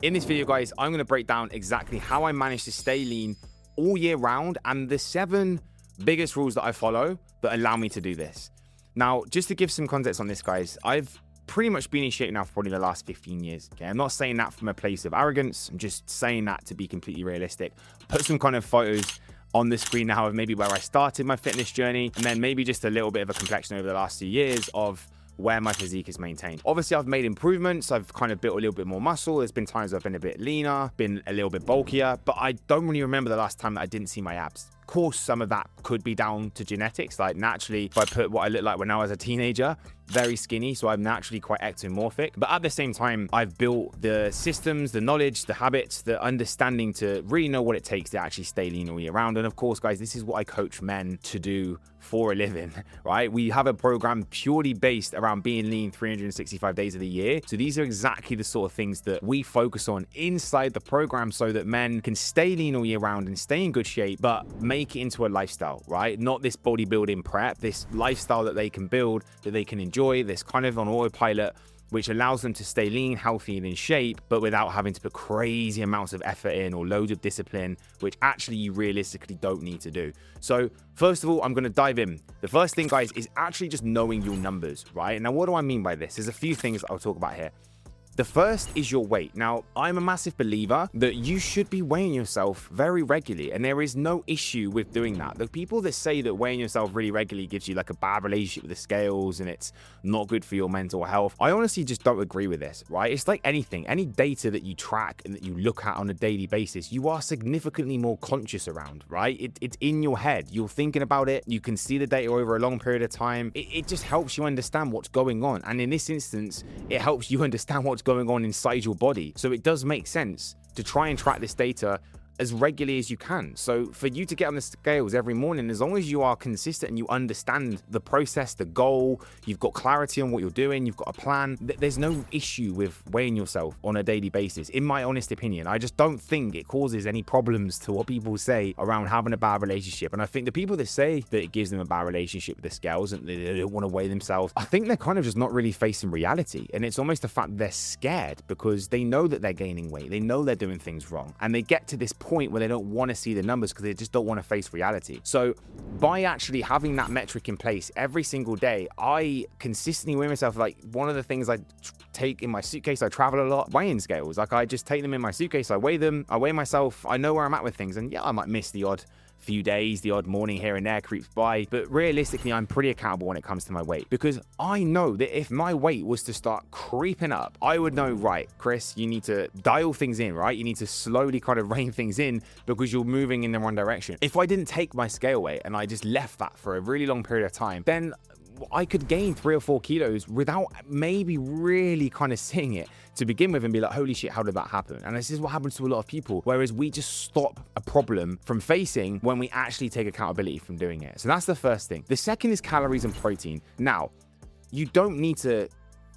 In this video, guys, I'm going to break down exactly how I manage to stay lean all year round and the 7 biggest rules that I follow that allow me to do this. Now, just to give some context on this, guys, I've pretty much been in shape now for probably the last 15 years. Okay, I'm not saying that from a place of arrogance. I'm just saying that to be completely realistic. Put some kind of photos on the screen now of maybe where I started my fitness journey, and then maybe just a little bit of a complexion over the last 2 years of where my physique is maintained. Obviously, I've made improvements. I've kind of built a little bit more muscle. There's been times I've been a bit leaner, been a little bit bulkier, but I don't really remember the last time that I didn't see my abs. Of course, some of that could be down to genetics. Like naturally, if I put what I looked like when I was a teenager, very skinny, so I'm naturally quite ectomorphic. But at the same time, I've built the systems, the knowledge, the habits, the understanding to really know what it takes to actually stay lean all year round. And of course, guys, this is what I coach men to do for a living, right? We have a program purely based around being lean 365 days of the year. So these are exactly the sort of things that we focus on inside the program so that men can stay lean all year round and stay in good shape, but make it into a lifestyle, right? Not this bodybuilding prep, this lifestyle that they can build, that they can enjoy, this kind of on autopilot, which allows them to stay lean, healthy, and in shape, but without having to put crazy amounts of effort in or loads of discipline, which actually you realistically don't need to do. So first of all, I'm going to dive in. The first thing, guys, is actually just knowing your numbers, right? Now, what do I mean by this? There's a few things I'll talk about here. The first is your weight. Now, I'm a massive believer that you should be weighing yourself very regularly, and there is no issue with doing that. The people that say that weighing yourself really regularly gives you like a bad relationship with the scales and it's not good for your mental health, I honestly just don't agree with this, right? It's like anything, any data that you track and that you look at on a daily basis, you are significantly more conscious around, right? It's in your head. You're thinking about it. You can see the data over a long period of time. It just helps you understand what's going on. And in this instance, it helps you understand what's going on inside your body. So it does make sense to try and track this data as regularly as you can. So for you to get on the scales every morning, as long as you are consistent and you understand the process, the goal, you've got clarity on what you're doing, you've got a plan, there's no issue with weighing yourself on a daily basis, in my honest opinion. I just don't think it causes any problems to what people say around having a bad relationship. And I think the people that say that it gives them a bad relationship with the scales and they don't want to weigh themselves, I think they're kind of just not really facing reality. And it's almost the fact that they're scared because they know that they're gaining weight. They know they're doing things wrong. And they get to this point where they don't want to see the numbers because they just don't want to face reality. So by actually having that metric in place every single day, I consistently weigh myself. Like one of the things I take in my suitcase, I travel a lot, weighing scales. Like I just take them in my suitcase, I weigh them, I weigh myself, I know where I'm at with things. And yeah, I might miss the odd few days, the odd morning here and there creeps by, but realistically I'm pretty accountable when it comes to my weight, because I know that if my weight was to start creeping up, I would know, right, Chris, you need to dial things in, right? You need to slowly kind of rein things in because you're moving in the wrong direction. If I didn't take my scale weight and I just left that for a really long period of time, then I could gain 3 or 4 kilos without maybe really kind of seeing it to begin with and be like, holy shit, how did that happen? And this is what happens to a lot of people, whereas we just stop a problem from facing when we actually take accountability from doing it. So that's the first thing. The second is calories and protein. Now, you don't need to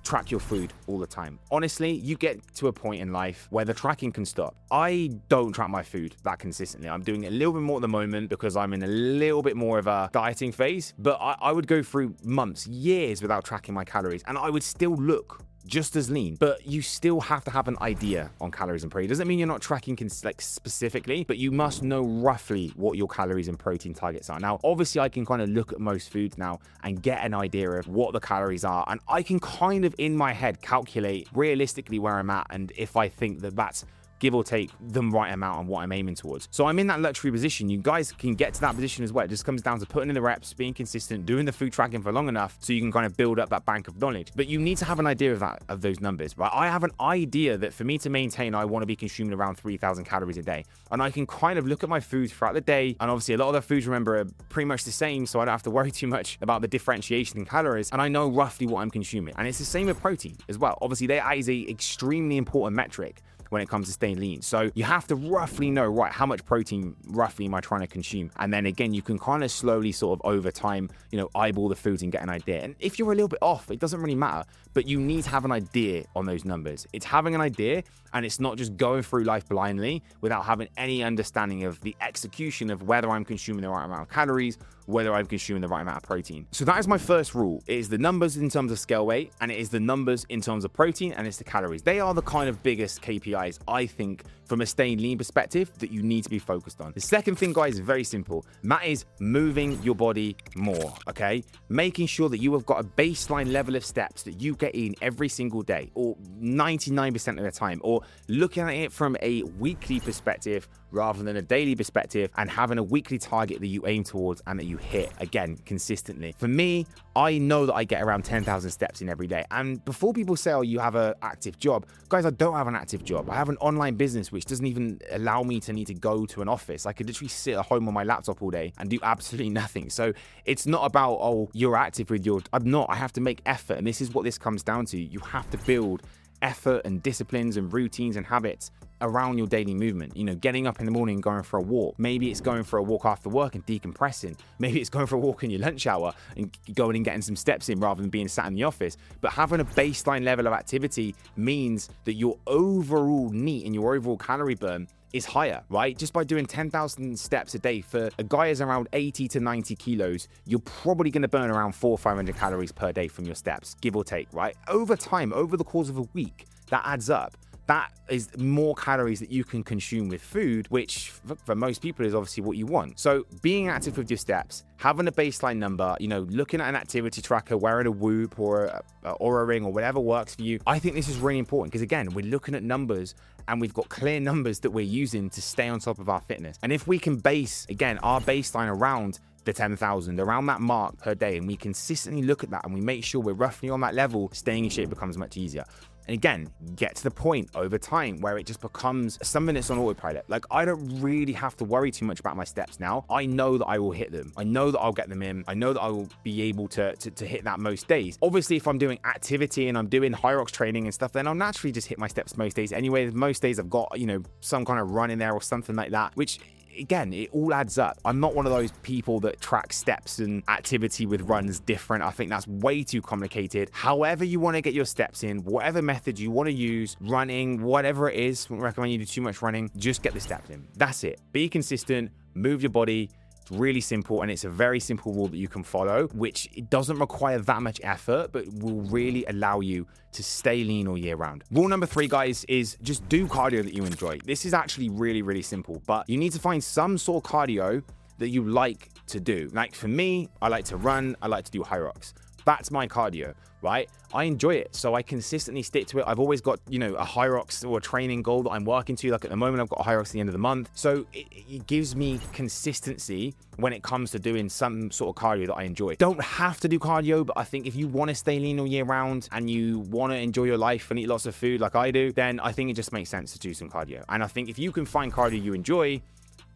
track your food all the time. Honestly, you get to a point in life where the tracking can stop. I don't track my food that consistently. I'm doing it a little bit more at the moment because I'm in a little bit more of a dieting phase, but I would go through months, years without tracking my calories, and I would still look just as lean. But you still have to have an idea on calories and protein. Doesn't mean you're not tracking like specifically, but you must know roughly what your calories and protein targets are. Now, obviously I can kind of look at most foods now and get an idea of what the calories are, and I can kind of in my head calculate realistically where I'm at and if I think that that's give or take the right amount on what I'm aiming towards. So I'm in that luxury position. You guys can get to that position as well. It just comes down to putting in the reps, being consistent, doing the food tracking for long enough so you can kind of build up that bank of knowledge. But you need to have an idea of those numbers, right? I have an idea that for me to maintain, I want to be consuming around 3,000 calories a day. And I can kind of look at my food throughout the day. And obviously a lot of the foods, remember, are pretty much the same. So I don't have to worry too much about the differentiation in calories. And I know roughly what I'm consuming. And it's the same with protein as well. Obviously that is a extremely important metric when it comes to staying lean. So you have to roughly know, right, how much protein roughly am I trying to consume? And then again, you can kind of slowly sort of over time, eyeball the foods and get an idea. And if you're a little bit off, it doesn't really matter, but you need to have an idea on those numbers. It's having an idea And it's not just going through life blindly without having any understanding of the execution of whether I'm consuming the right amount of calories, whether I'm consuming the right amount of protein. So that is my first rule. It is the numbers in terms of scale weight, and it is the numbers in terms of protein, and it's the calories. They are the kind of biggest KPIs, I think, from a staying lean perspective that you need to be focused on. The second thing, guys, is very simple. And that is moving your body more, okay? Making sure that you have got a baseline level of steps that you get in every single day, or 99% of the time, or looking at it from a weekly perspective rather than a daily perspective, and having a weekly target that you aim towards and that you hit, again, consistently. For me, I know that I get around 10,000 steps in every day. And before people say, oh, you have an active job, guys, I don't have an active job. I have an online business which doesn't even allow me to need to go to an office. I could literally sit at home on my laptop all day and do absolutely nothing. So it's not about, oh, you're active with your, I'm not, I have to make effort. And this is what this comes down to. You have to build effort and disciplines and routines and habits around your daily movement. You know, getting up in the morning and going for a walk. Maybe it's going for a walk after work and decompressing. Maybe it's going for a walk in your lunch hour and going and getting some steps in rather than being sat in the office. But having a baseline level of activity means that your overall NEAT and your overall calorie burn is higher, right? Just by doing 10,000 steps a day, for a guy who's around 80 to 90 kilos, you're probably going to burn around 400 or 500 calories per day from your steps, give or take, right? Over time, over the course of a week, that adds up. That is more calories that you can consume with food, which for most people is obviously what you want. So being active with your steps, having a baseline number, you know, looking at an activity tracker, wearing a Whoop or a Oura Ring or whatever works for you. I think this is really important because, again, we're looking at numbers and we've got clear numbers that we're using to stay on top of our fitness. And if we can base, again, our baseline around the 10,000, around that mark per day, and we consistently look at that and we make sure we're roughly on that level, staying in shape becomes much easier. And again, get to the point over time where it just becomes something that's on autopilot. Like, I don't really have to worry too much about my steps now. I know that I will hit them. I know that I'll get them in. I know that I will be able to hit that most days. Obviously, if I'm doing activity and I'm doing Hyrox training and stuff, then I'll naturally just hit my steps most days. Anyway, most days I've got, you know, some kind of run in there or something like that, which, again, it all adds up. I'm not one of those people that track steps and activity with runs different. I think that's way too complicated. However you want to get your steps in, whatever method you want to use, running, whatever it is, I wouldn't recommend you do too much running, just get the steps in. That's it. Be consistent, move your body. It's really simple, and it's a very simple rule that you can follow, which it doesn't require that much effort, but will really allow you to stay lean all year round. Rule number 3, guys, is just do cardio that you enjoy. This is actually really, really simple, but you need to find some sort of cardio that you like to do. Like for me, I like to run, I like to do Hyrox. That's my cardio, right? I enjoy it, so I consistently stick to it. I've always got, you know, a Hyrox or a training goal that I'm working to. Like at the moment, I've got a Hyrox at the end of the month. So it gives me consistency when it comes to doing some sort of cardio that I enjoy. Don't have to do cardio, but I think if you want to stay lean all year round and you want to enjoy your life and eat lots of food like I do, then I think it just makes sense to do some cardio. And I think if you can find cardio you enjoy,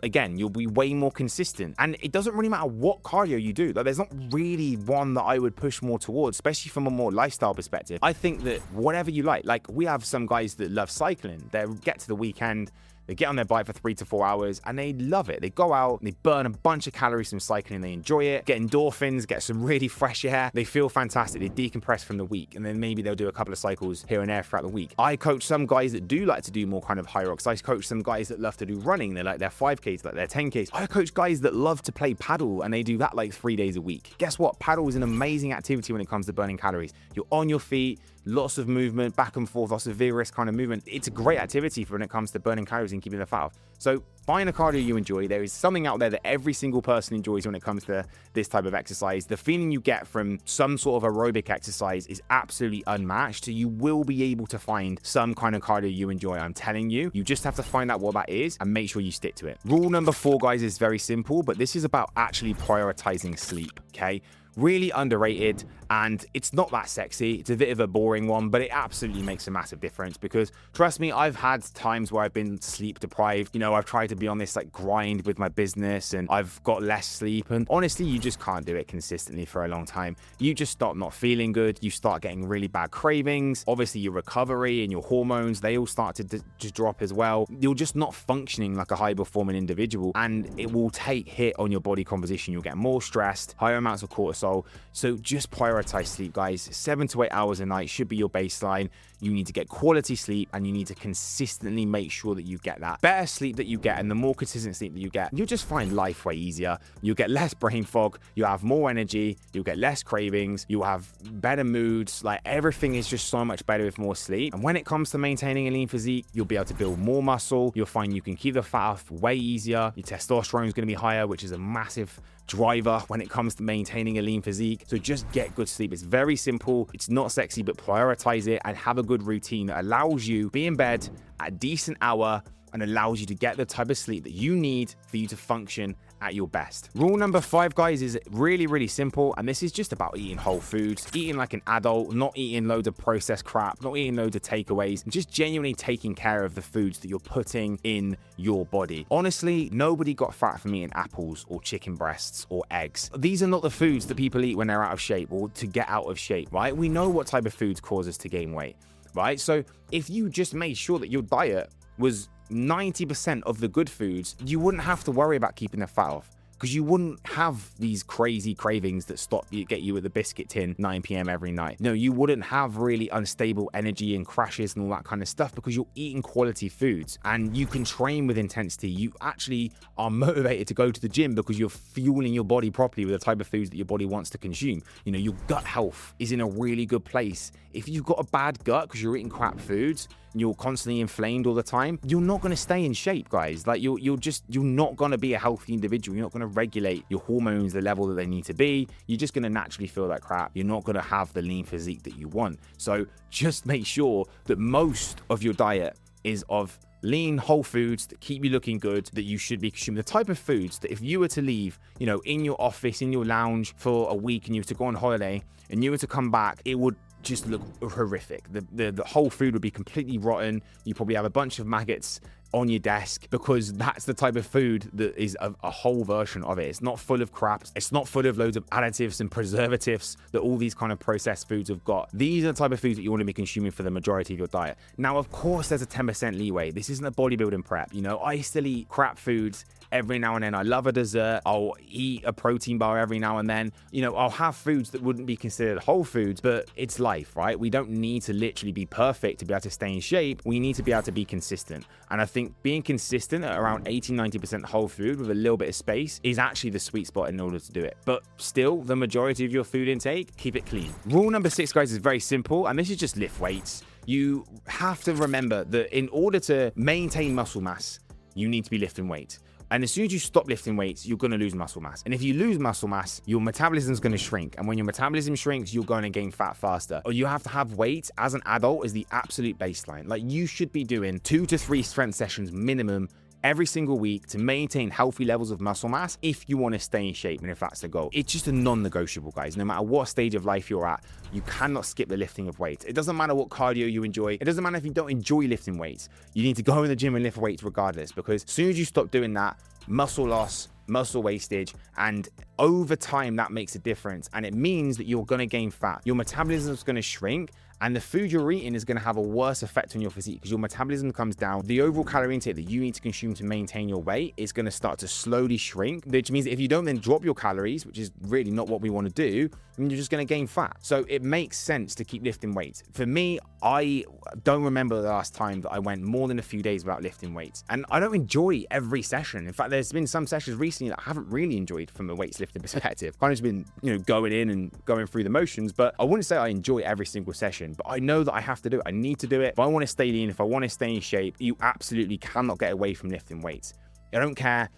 again, you'll be way more consistent. And it doesn't really matter what cardio you do. Like, there's not really one that I would push more towards, especially from a more lifestyle perspective. I think that whatever you like we have some guys that love cycling. They get to the weekend, they get on their bike for 3 to 4 hours and they love it. They go out, they burn a bunch of calories from cycling, they enjoy it, get endorphins, get some really fresh air. They feel fantastic. They decompress from the week, and then maybe they'll do a couple of cycles here and there throughout the week. I coach some guys that do like to do more kind of Hyrox. I coach some guys that love to do running. They like their 5Ks, like their 10Ks. I coach guys that love to play paddle, and they do that like 3 days a week. Guess what? Paddle is an amazing activity when it comes to burning calories. You're on your feet, lots of movement, back and forth, lots of vigorous kind of movement. It's a great activity for when it comes to burning calories and keeping the fat off. So find a cardio you enjoy. There is something out there that every single person enjoys when it comes to this type of exercise. The feeling you get from some sort of aerobic exercise is absolutely unmatched. So you will be able to find some kind of cardio you enjoy. I'm telling you, you just have to find out what that is and make sure you stick to it. Rule number 4, guys, is very simple, but this is about actually prioritizing sleep, okay? Really underrated, and it's not that sexy. It's a bit of a boring one, but it absolutely makes a massive difference, because trust me, I've had times where I've been sleep deprived. You know, I've tried to be on this like grind with my business and I've got less sleep, and honestly, you just can't do it consistently for a long time. You just start not feeling good. You start getting really bad cravings. Obviously, your recovery and your hormones, they all start to just drop as well. You're just not functioning like a high performing individual, and it will take hit on your body composition. You'll get more stressed, higher amounts of cortisol, cortisol. So just prioritize sleep, guys. 7 to 8 hours a night should be your baseline. You need to get quality sleep, and you need to consistently make sure that you get that. Better sleep that you get and the more consistent sleep that you get, you'll just find life way easier. You'll get less brain fog, you'll have more energy, you'll get less cravings, you'll have better moods. Like, everything is just so much better with more sleep. And when it comes to maintaining a lean physique, you'll be able to build more muscle. You'll find you can keep the fat off way easier. Your testosterone is going to be higher, which is a massive driver when it comes to maintaining a lean physique. So just get good sleep. It's very simple. It's not sexy, but prioritize it and have a good routine that allows you to be in bed at a decent hour and allows you to get the type of sleep that you need for you to function at your best. Rule number 5, guys, is really, really simple. And this is just about eating whole foods, eating like an adult, not eating loads of processed crap, not eating loads of takeaways, and just genuinely taking care of the foods that you're putting in your body. Honestly, nobody got fat from eating apples or chicken breasts or eggs. These are not the foods that people eat when they're out of shape or to get out of shape, right? We know what type of foods cause us to gain weight, right? So if you just made sure that your diet was 90% of the good foods, you wouldn't have to worry about keeping the fat off, because you wouldn't have these crazy cravings that get you at the biscuit tin 9 p.m. every night. No, you wouldn't have really unstable energy and crashes and all that kind of stuff, because you're eating quality foods and you can train with intensity. You actually are motivated to go to the gym because you're fueling your body properly with the type of foods that your body wants to consume. You know, your gut health is in a really good place. If you've got a bad gut because you're eating crap foods, you're constantly inflamed all the time, you're not going to stay in shape, guys. Like, you're not going to be a healthy individual. You're not going to regulate your hormones the level that they need to be. You're just going to naturally feel like crap. You're not going to have the lean physique that you want. So just make sure that most of your diet is of lean whole foods that keep you looking good, that you should be consuming. The type of foods that if you were to leave, you know, in your office, in your lounge for a week, and you were to go on holiday and you were to come back, it would just look horrific. The whole food would be completely rotten. You probably have a bunch of maggots on your desk, because that's the type of food that is a whole version of it. It's not full of crap. It's not full of loads of additives and preservatives that all these kind of processed foods have got. These are the type of foods that you want to be consuming for the majority of your diet. Now, of course, there's a 10% leeway. This isn't a bodybuilding prep. You know, I still eat crap foods every now and then. I love a dessert. I'll eat a protein bar every now and then. You know, I'll have foods that wouldn't be considered whole foods, but it's life, right? We don't need to literally be perfect to be able to stay in shape. We need to be able to be consistent. And I think being consistent at around 80-90% whole food with a little bit of space is actually the sweet spot in order to do it. But still, the majority of your food intake, keep it clean. Rule number 6, guys, is very simple, and this is just lift weights. You have to remember that in order to maintain muscle mass, you need to be lifting weights. And as soon as you stop lifting weights, you're going to lose muscle mass. And if you lose muscle mass, your metabolism is going to shrink. And when your metabolism shrinks, you're going to gain fat faster. Or you have to have weights as an adult as the absolute baseline. Like, you should be doing 2 to 3 strength sessions minimum every single week to maintain healthy levels of muscle mass if you want to stay in shape and if that's the goal. It's just a non-negotiable, guys. No matter what stage of life you're at, you cannot skip the lifting of weights. It doesn't matter what cardio you enjoy. It doesn't matter if you don't enjoy lifting weights. You need to go in the gym and lift weights regardless, because as soon as you stop doing that, muscle loss, muscle wastage, and over time that makes a difference, and it means that you're going to gain fat. Your metabolism is going to shrink, and the food you're eating is going to have a worse effect on your physique because your metabolism comes down. The overall calorie intake that you need to consume to maintain your weight is going to start to slowly shrink, which means that if you don't then drop your calories, which is really not what we want to do, then you're just going to gain fat. So it makes sense to keep lifting weights. For me, I don't remember the last time that I went more than a few days without lifting weights. And I don't enjoy every session. In fact, there's been some sessions recently that I haven't really enjoyed from a weights lifting perspective. Kind of just been, you know, going in and going through the motions, but I wouldn't say I enjoy every single session, but I know that I have to do it. I need to do it. If I want to stay lean, if I want to stay in shape, you absolutely cannot get away from lifting weights. I don't care,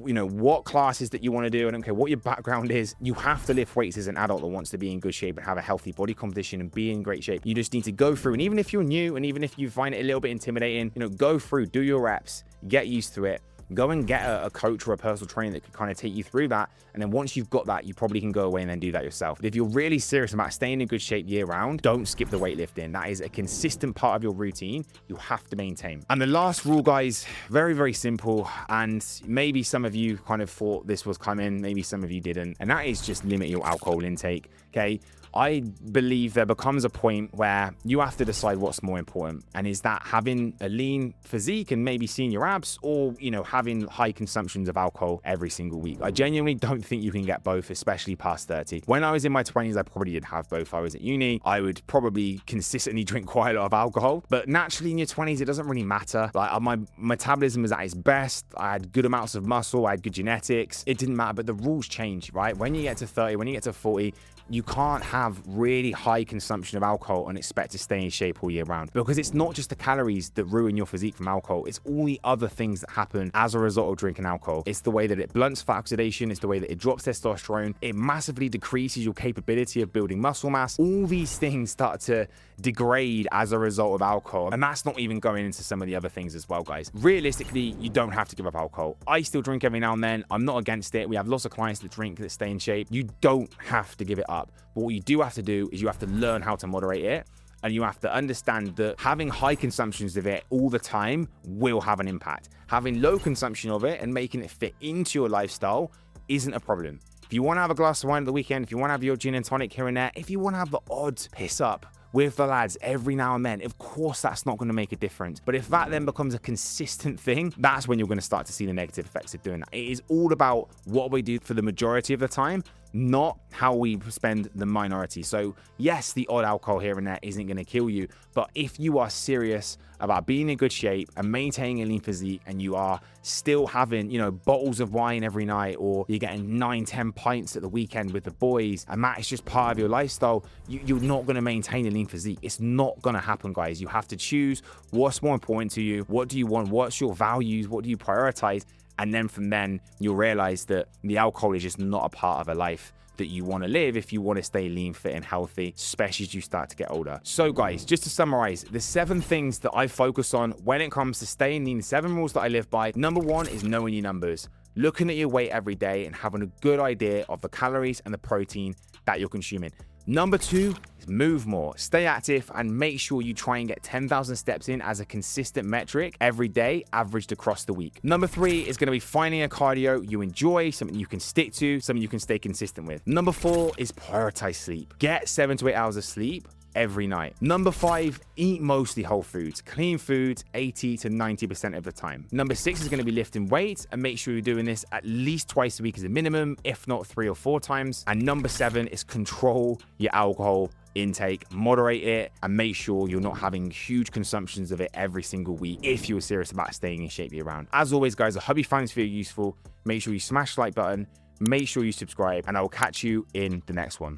you know, what classes that you want to do. I don't care what your background is. You have to lift weights as an adult that wants to be in good shape and have a healthy body composition and be in great shape. You just need to go through, and even if you're new and even if you find it a little bit intimidating, you know, go through, do your reps, get used to it. Go and get a coach or a personal trainer that could kind of take you through that. And then once you've got that, you probably can go away and then do that yourself. But if you're really serious about staying in good shape year round, don't skip the weightlifting. That is a consistent part of your routine you have to maintain. And the last rule, guys, very, very simple. And maybe some of you kind of thought this was coming, maybe some of you didn't. And that is just limit your alcohol intake. Okay. I believe there becomes a point where you have to decide what's more important. And is that having a lean physique and maybe seeing your abs, or, you know, having high consumptions of alcohol every single week? I genuinely don't think you can get both, especially past 30. When I was in my 20s, I probably did have both. I was at uni. I would probably consistently drink quite a lot of alcohol, but naturally in your 20s, it doesn't really matter. Like, my metabolism was at its best. I had good amounts of muscle. I had good genetics. It didn't matter, but the rules change, right? When you get to 30, when you get to 40, you can't have really high consumption of alcohol and expect to stay in shape all year round, because it's not just the calories that ruin your physique from alcohol. It's all the other things that happen as a result of drinking alcohol. It's the way that it blunts fat oxidation. It's the way that it drops testosterone. It massively decreases your capability of building muscle mass. All these things start to degrade as a result of alcohol. And that's not even going into some of the other things as well, guys. Realistically, you don't have to give up alcohol. I still drink every now and then. I'm not against it. We have lots of clients that drink that stay in shape. You don't have to give it up. But what you do have to do is you have to learn how to moderate it. And you have to understand that having high consumptions of it all the time will have an impact. Having low consumption of it and making it fit into your lifestyle isn't a problem. If you want to have a glass of wine at the weekend, if you want to have your gin and tonic here and there, if you want to have the odd piss up with the lads every now and then, of course that's not going to make a difference. But if that then becomes a consistent thing, that's when you're going to start to see the negative effects of doing that. It is all about what we do for the majority of the time, not how we spend the minority. So yes, the odd alcohol here and there isn't going to kill you, but if you are serious about being in good shape and maintaining a lean physique, and you are still having, you know, bottles of wine every night, or you're getting 9-10 pints at the weekend with the boys, and that is just part of your lifestyle, you're not going to maintain a lean physique. It's not going to happen, guys. You have to choose what's more important to you. What do you want? What's your values? What do you prioritize? And then from then, you'll realize that the alcohol is just not a part of a life that you want to live if you want to stay lean, fit, and healthy, especially as you start to get older. So guys, just to summarize, the 7 things that I focus on when it comes to staying lean, 7 rules that I live by. Number 1 is knowing your numbers, looking at your weight every day and having a good idea of the calories and the protein that you're consuming. Number 2 is move more, stay active, and make sure you try and get 10,000 steps in as a consistent metric every day, averaged across the week. Number 3 is going to be finding a cardio you enjoy, something you can stick to, something you can stay consistent with. Number 4 is prioritize sleep. Get 7 to 8 hours of sleep every night. Number 5, eat mostly whole foods, clean foods 80 to 90% of the time. Number 6 is going to be lifting weights, and make sure you're doing this at least twice a week as a minimum, if not 3 or 4 times. And number 7 is control your alcohol intake, moderate it, and make sure you're not having huge consumptions of it every single week if you're serious about staying in shape year round. As always, guys, I hope you find this video useful. Make sure you smash the like button, make sure you subscribe, and I will catch you in the next one.